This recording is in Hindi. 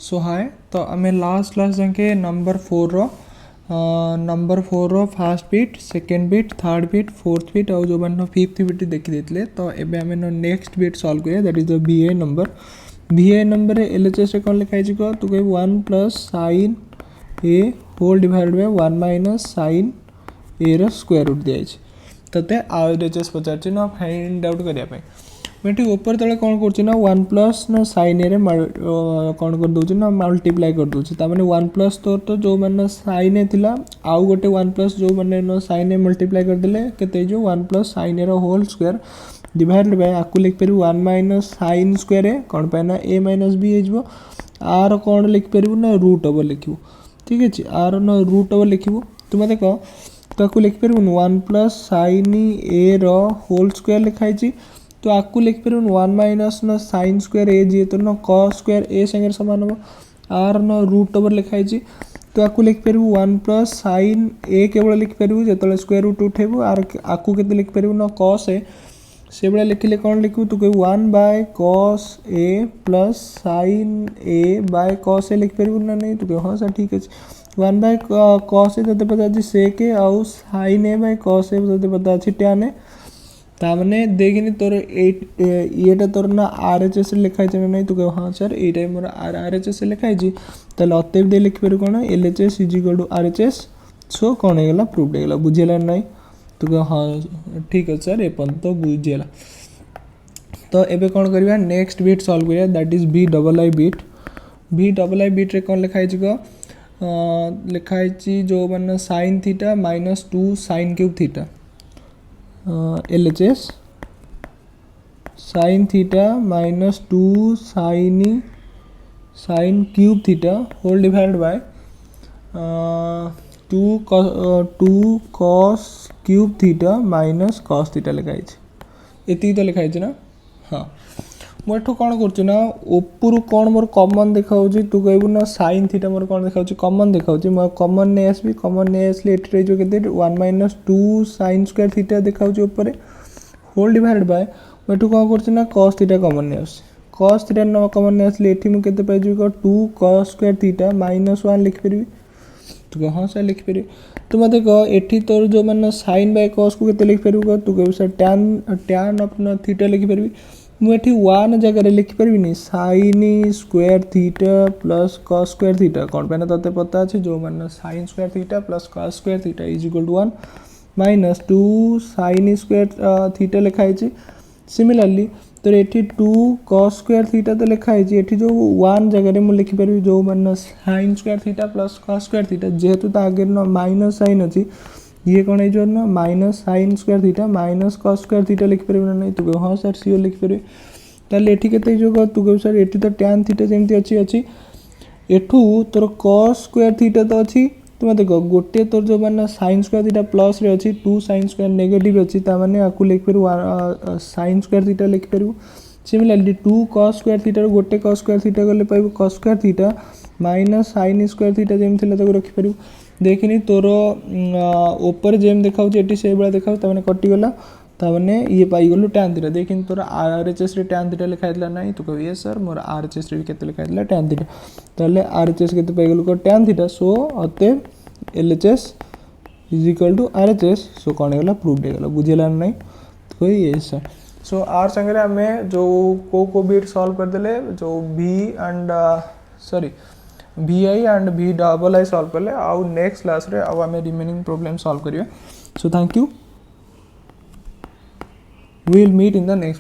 सो हाय तो आम लास्ट क्लास जाके number 4 row first bit second bit third bit fourth bit और जो मैंने फिफ्थ बिट देखी देते तो एबे आम नेक्स्ट बिट सॉल्व करिया that is the VI number L H S कौन लिखाई कह तू कह 1 plus sine A whole divide by 1 minus sine A रो स्क्वायर रूट दिखाई तोते आउ एल एच एस पचार ना फाइंड आउट करने मुझे ऊपर तले कौन कर 1 प्लस ना साइन ए कौन कर दूसरी ना मल्टीप्लाई कर दूसरी ताने 1 प्लस तो जो मैंने साइन ए थिला आउ गोटे 1 प्लस जो मैंने साइन ए मल्टीप्लाई करदे के 1 plus sine A whole square divide by आपको लिखिपर 1 माइनस साइन स्क्वायर ए कौन पाए ना ए माइनस बी हो आर कौन लिखिपर ना रूट ओवर लिखू ठीक अच्छे आर ना रूट ओवर लिखू तु मत कह ताकू लिखिपर 1 plus sine A whole square लिखाई तो आपको लिखिपर 1 माइनस ना साइन स्क्वायर ए जी तो ना कॉस स्क्वायर ए संगे सामान हम आर ना रूट ओवर लिखाई तो आपको लिखिपर 1 प्लस साइन ए केवल लिखिपर जो स्क्वायर रूट उठेबू आर आपको के लिखिपर ना कॉस ए से भाया लिखिले कौन लिखू तू कह 1 by cos A plus sine A by cos A लिखिपर ना नहीं तू कह हाँ सर ठीक अच्छे 1 बाय कॉस ए तो पता अच्छे से के आउ साइन ए बाय कॉस ए तो पता अच्छे टैन ए तामने देखनी तोर ये तोर ना आर एच एस लिखाई ना नहीं तू कह हाँ सर ये मोर आर एच एस लिखाई ताल अतएव दे लिखिपर कौन L H S is equal to R H S so कौन होगा प्रूफ होगा बुझेगा नहीं तू कह हाँ ठीक है सर एपर्यंत तो बुझेगा तो एबे कौन करवा नेक्स्ट बिट सॉल्व करिया that is B double I bit रे कौन लिखाई जो मैंने sine theta minus 2 sine cube theta L H S sine theta minus 2 sine cube theta whole divide by 2 cos cube theta minus cos theta लिखाई एति तो लिखाई ना हाँ मुझे कौन करना ऊपर कौन मोर कमन देखा तू कहबू ना साइन थीटा मोर कौन देखा कमन देखा मैं कमन नहीं आसबी कमन नहीं आसले ये 1 माइनस 2 साइन स्क्वायर थीटा देखा ऊपर होल डिवाइड बाय मुझे कौन करना कॉस थीटा कमन नहीं आस कॉस थीटा न कमन नहीं आसले ये के 2 कॉस स्क्वायर थीटा माइनस 1 लिखिपर तू कह हाँ सर लिखिपर तू मत कह एठी तोर जो मैंने साइन बाय कॉस को के लिखिपर तू कह सर टैन अपना थीटा लिखिपर मुझे 1 जगह लिखिपर sine square theta plus cos square theta कौन पे ते पता अच्छे जो मैंने sine square theta plus cos square theta is equal to 1 minus 2 sine square theta लिखाई सिमिलरली तो ये 2 कॉस स्क्वायर थीटा तो लिखाई ये जो 1 जगह मुझे लिखिपर जो मैंने sine square theta plus cos square theta जेहेतु तो आगे ना माइनस साइन अच्छी ये कौन है ना minus sine square theta minus cos square theta लिखिपर ना नहीं तू कह हाँ सर सीओ लिखिपर ताले एठी केते जो तू कह सर एठी तो टैन थीटा जमती अच्छी एठू तोर कॉस स्क्वायर थीटा तो अच्छी तू मत कह गोटे तोर जो मैंने साइन स्क्वायर थीटा प्लस रे अच्छी 2 साइन स्क्वायर नेगेटिव अच्छी ताने आपको लिखिपर साइन स्क्वायर थीटा लिखिपर सिमिलरली 2 कॉस स्क्वायर थीटा गोटे कॉस स्क्वायर थीटा गले पाइबू cos square theta minus sine square theta जमी थी रखिपर देखनी तोर ऊपर जेम देखा से भाया देखा कटिगला ताने ये पाईगलु टैन थीटा देखनी तोर R H S tan theta लिखाई ना तो कह ये सर मोर आर एच एस के लिखाई टैन थीटा ताले आर एच एस के पाईगलु टैन थीटा सो अतएव L H S is equal to R H S so कौन होगा प्रूफ होगा बुझेगा नहीं तो कह ये सर सो आर संगे आम जो को बिट सॉल्व करदे जो भी and sorry VI and V double I solve कले आउ नेक्स्ट क्लास रे आउ आम रिमेनिंग प्रॉब्लम सॉल्व करिया so thank you we will meet in the next